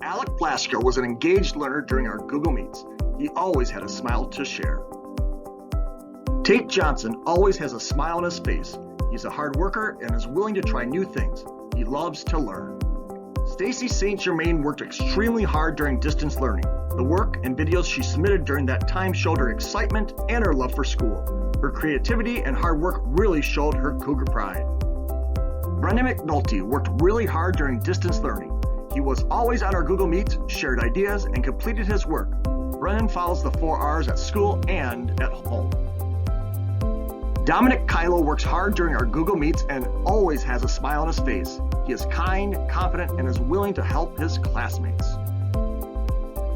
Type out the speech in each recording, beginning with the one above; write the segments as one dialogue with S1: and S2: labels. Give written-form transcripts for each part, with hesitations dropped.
S1: Alec Blasko was an engaged learner during our Google Meets. He always had a smile to share. Tate Johnson always has a smile on his face. He's a hard worker and is willing to try new things. He loves to learn. Stacy St. Germain worked extremely hard during distance learning. The work and videos she submitted during that time showed her excitement and her love for school. Her creativity and hard work really showed her Cougar pride. Brendan McNulty worked really hard during distance learning. He was always on our Google Meets, shared ideas, and completed his work. Brendan follows the 4 R's at school and at home. Dominic Kylo works hard during our Google Meets and always has a smile on his face. He is kind, confident, and is willing to help his classmates.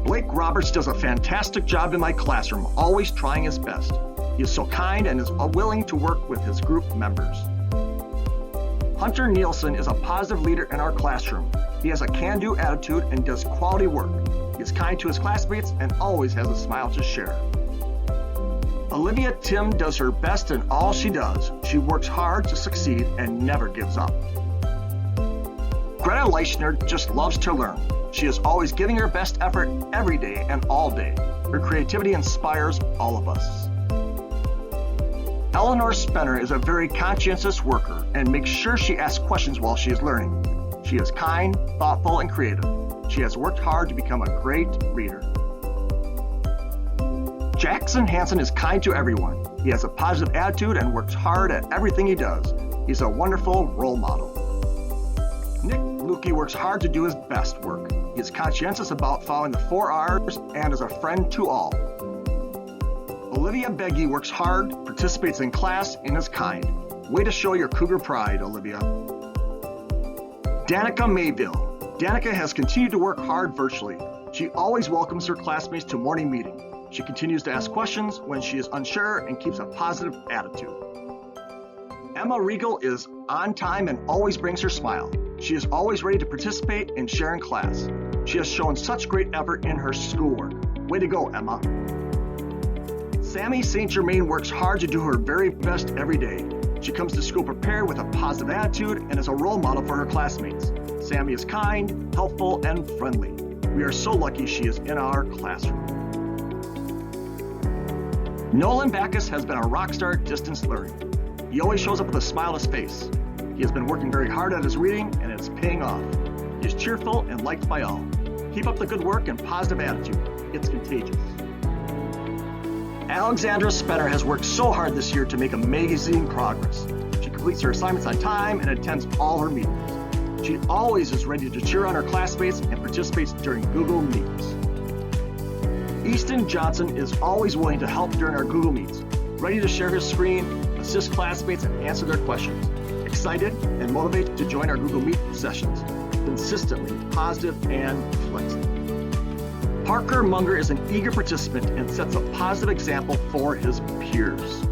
S1: Blake Roberts does a fantastic job in my classroom, always trying his best. He is so kind and is willing to work with his group members. Hunter Nielsen is a positive leader in our classroom. He has a can-do attitude and does quality work. He is kind to his classmates and always has a smile to share. Olivia Tim does her best in all she does. She works hard to succeed and never gives up. Greta Leichner just loves to learn. She is always giving her best effort every day and all day. Her creativity inspires all of us. Eleanor Spenner is a very conscientious worker and makes sure she asks questions while she is learning. She is kind, thoughtful, and creative. She has worked hard to become a great reader. Jackson Hansen is kind to everyone. He has a positive attitude and works hard at everything he does. He's a wonderful role model. Nick Lukey works hard to do his best work. He is conscientious about following the 4 R's and is a friend to all. Olivia Beggy works hard, participates in class, and is kind. Way to show your Cougar pride, Olivia. Danica Mayville. Danica has continued to work hard virtually. She always welcomes her classmates to morning meeting. She continues to ask questions when she is unsure and keeps a positive attitude. Emma Regal is on time and always brings her smile. She is always ready to participate and share in class. She has shown such great effort in her schoolwork. Way to go, Emma. Sammy St. Germain works hard to do her very best every day. She comes to school prepared with a positive attitude and is a role model for her classmates. Sammy is kind, helpful, and friendly. We are so lucky she is in our classroom. Nolan Backus has been a rock star at distance learning. He always shows up with a smile on his face. He has been working very hard at his reading and it's paying off. He is cheerful and liked by all. Keep up the good work and positive attitude. It's contagious. Alexandra Spenner has worked so hard this year to make amazing progress. She completes her assignments on time and attends all her meetings. She always is ready to cheer on her classmates and participates during Google Meets. Easton Johnson is always willing to help during our Google Meets, ready to share his screen, assist classmates, and answer their questions. Excited and motivated to join our Google Meet sessions. Consistently positive and flexible. Parker Munger is an eager participant and sets a positive example for his peers.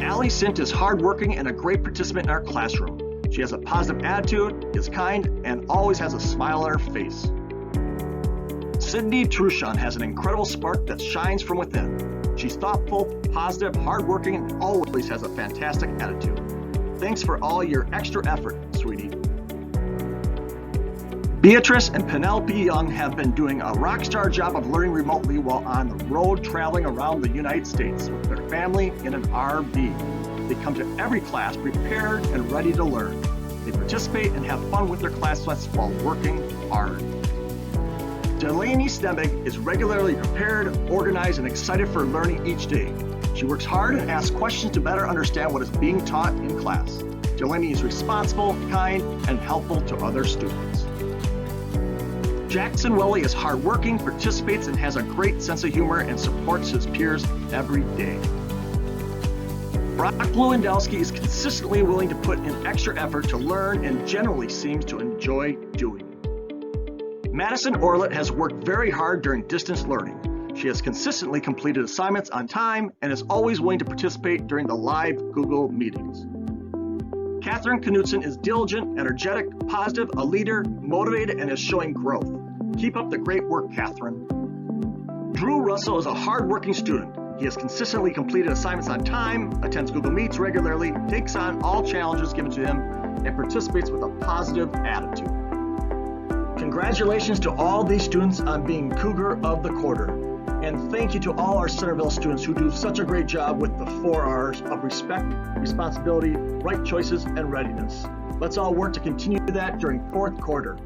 S1: Allie Sint is hardworking and a great participant in our classroom. She has a positive attitude, is kind, and always has a smile on her face. Sydney Truchon has an incredible spark that shines from within. She's thoughtful, positive, hardworking, and always has a fantastic attitude. Thanks for all your extra effort, sweetie. Beatrice and Penelope Young have been doing a rock star job of learning remotely while on the road traveling around the United States with their family in an RV. They come to every class prepared and ready to learn. They participate and have fun with their classmates while working hard. Delaney Stembig is regularly prepared, organized, and excited for learning each day. She works hard and asks questions to better understand what is being taught in class. Delaney is responsible, kind, and helpful to other students. Jackson Welly is hardworking, participates, and has a great sense of humor and supports his peers every day. Brock Lewandowski is consistently willing to put in extra effort to learn and generally seems to enjoy doing it. Madison Orlett has worked very hard during distance learning. She has consistently completed assignments on time and is always willing to participate during the live Google meetings. Catherine Knudsen is diligent, energetic, positive, a leader, motivated, and is showing growth. Keep up the great work, Catherine. Drew Russell is a hardworking student. He has consistently completed assignments on time, attends Google Meets regularly, takes on all challenges given to him, and participates with a positive attitude. Congratulations to all these students on being Cougar of the Quarter. And thank you to all our Centerville students who do such a great job with the 4 R's of respect, responsibility, right choices, and readiness. Let's all work to continue that during fourth quarter.